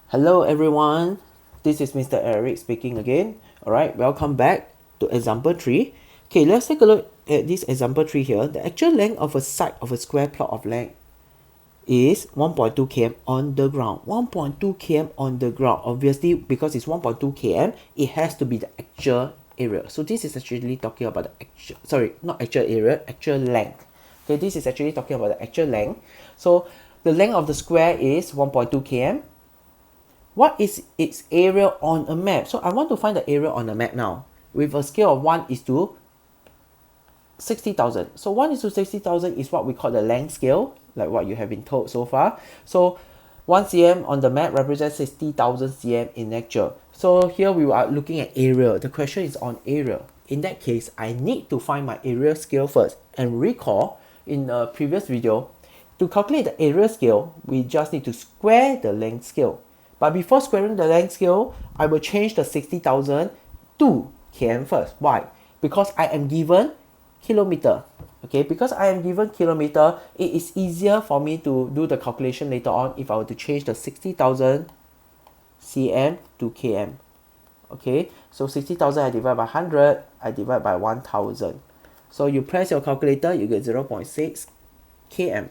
Hello everyone, this is Mr. Eric speaking again. Alright, welcome back to example 3. Okay, let's take a look at this example 3 here. The actual length of a side of a square plot of length is 1.2 km on the ground. 1.2 km on the ground. Obviously, because it's 1.2 km, it has to be the actual area. So this is actually talking about the actual, not actual area, actual length. Okay, this is actually talking about the actual length. So the length of the square is 1.2 km. What is its area on a map? So I want to find the area on the map now with a scale of 1 is to 60,000. So 1 is to 60,000 is what we call the length scale, like what you have been told so far. So 1 cm on the map represents 60,000 cm in actual. So here we are looking at area. The question is on area. In that case, I need to find my area scale first. And recall in the previous video, to calculate the area scale, we just need to square the length scale. But before squaring the length scale, I will change the 60,000 to km first. Why? Because I am given kilometer. Okay, because I am given kilometer, it is easier for me to do the calculation later on if I were to change the 60,000 cm to km. Okay, so 60,000 I divide by 100, I divide by 1,000. So you press your calculator, you get 0.6 km.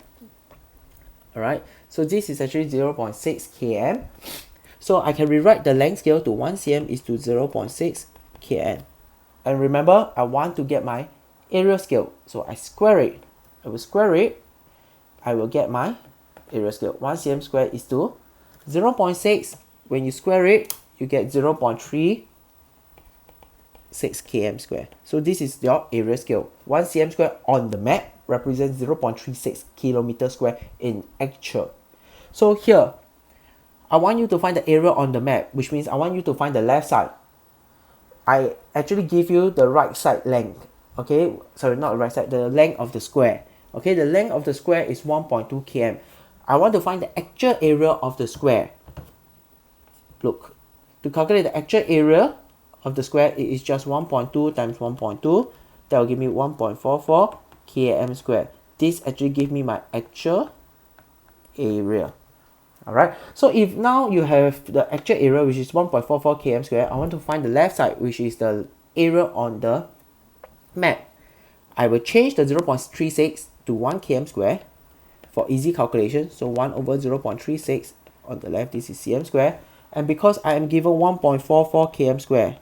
Alright, so this is actually 0.6 km. So I can rewrite the length scale to 1 cm is to 0.6 km. And remember, I want to get my area scale. So I square it. I will square it. I will get my area scale. 1 cm square is to 0.6. When you square it, you get 0.36 km square. So this is your area scale. 1 cm square on the map represents 0.36 kilometer square in actual. So here, I want you to find the area on the map, which means I want you to find the left side. I actually give you the right side length. Okay, sorry, not the right side, the length of the square. Okay, the length of the square is 1.2 km. I want to find the actual area of the square. Look, to calculate the actual area of the square, it is just 1.2 times 1.2. That will give me 1.44 km square. This actually gives me my actual area. Alright, so if now you have the actual area, which is 1.44 km square, I want to find the left side, which is the area on the map. I will change the 0.36 to 1 km square for easy calculation. So 1 over 0.36 on the left, this is cm square. And because I am given 1.44 km square,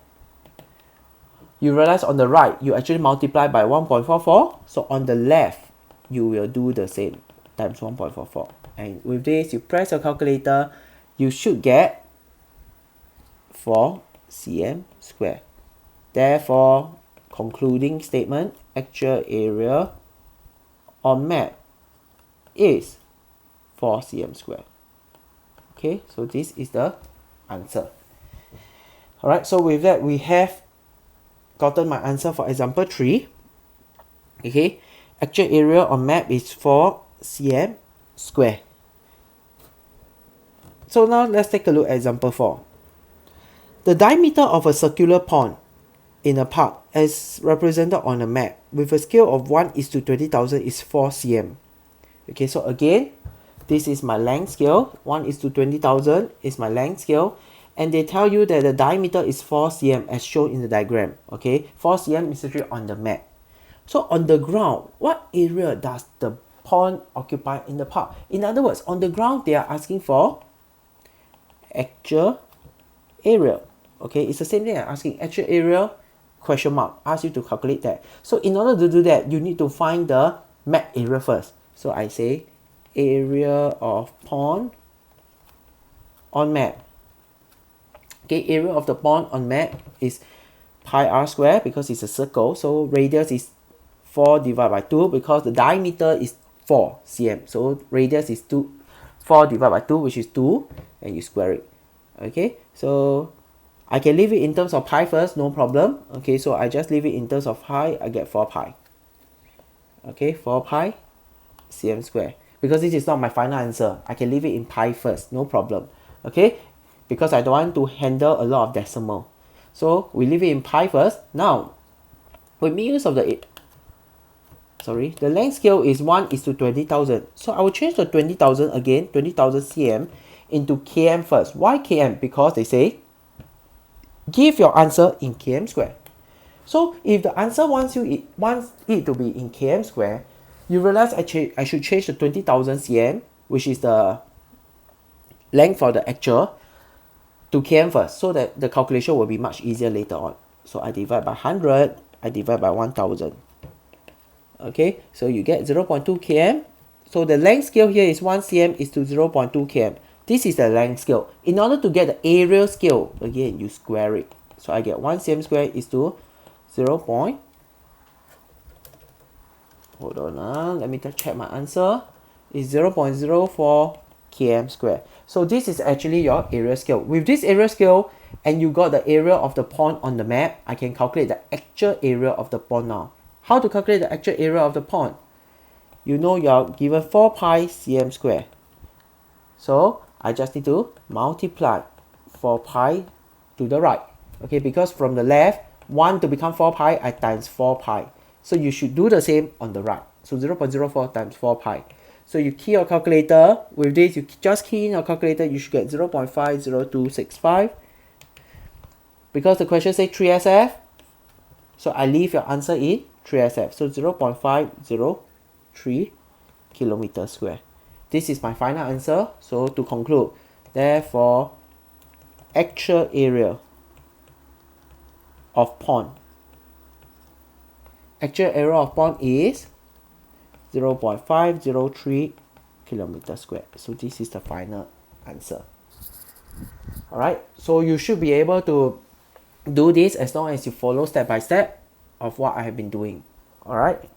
you realize on the right, you actually multiply by 1.44. So on the left, you will do the same, times 1.44. And with this, you press your calculator, you should get 4 cm square. Therefore, concluding statement, actual area on map is 4 cm square. Okay, so this is the answer. Alright, so with that, we have gotten my answer for example 3. Okay, actual area on map is 4 cm square. So now let's take a look at example 4. The diameter of a circular pond in a park as represented on a map with a scale of 1 is to 20,000 is 4 cm. Okay, so again, this is my length scale. 1 is to 20,000 is my length scale. And they tell you that the diameter is 4 cm as shown in the diagram. Okay, 4 cm is actually on the map. So on the ground, what area does the pond occupy in the park? In other words, on the ground, they are asking for actual area. Okay, it's the same thing I'm asking. Actual area, question mark, ask you to calculate that. So in order to do that, you need to find the map area first. So I say area of pond on map. Okay, area of the pond on map is pi r square because it's a circle. So radius is 4 divided by 2 because the diameter is 4 cm. So radius is 4 divided by 2, which is 2, and you square it. Okay, so I can leave it in terms of pi first, no problem. Okay, so I just leave it in terms of pi, I get 4 pi. Okay, 4 pi cm square. Because this is not my final answer, I can leave it in pi first, no problem. Okay, because I don't want to handle a lot of decimal. So we leave it in pi first. Now, with me use of the length scale is 1 is to 20,000. So I will change the 20,000 again, 20,000 cm into km first. Why km? Because they say give your answer in km square. So if the answer wants it to be in km square, you realize I should change the 20,000 cm, which is the length for the actual, to km first, so that the calculation will be much easier later on. So I divide by 100, I divide by 1000. Okay, so you get 0.2 km. So the length scale here is 1 cm is to 0.2 km. This is the length scale. In order to get the area scale, again, you square it. So I get 1 cm square is to 0. Hold on, let me check my answer. Is 0.04 km square. So this is actually your area scale. With this area scale, and you got the area of the pond on the map, I can calculate the actual area of the pond now. How to calculate the actual area of the pond? You know you're given 4 pi cm square. So I just need to multiply 4 pi to the right. Okay, because from the left, 1 to become 4 pi, I times 4 pi. So you should do the same on the right. So 0.04 times 4 pi. So you key your calculator. With this, you just key in your calculator, you should get 0.50265. Because the question says 3SF, so I leave your answer in 3SF. So 0.503 kilometer square. This is my final answer. So to conclude, therefore, actual area of pond. Actual area of pond is 0.503 kilometer square. So this is the final answer. Alright, so you should be able to do this as long as you follow step by step of what I have been doing. Alright.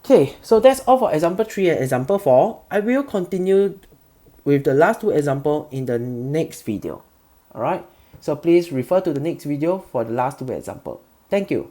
Okay, so that's all for example 3 and example 4. I will continue with the last two examples in the next video. Alright, so please refer to the next video for the last two examples. Thank you.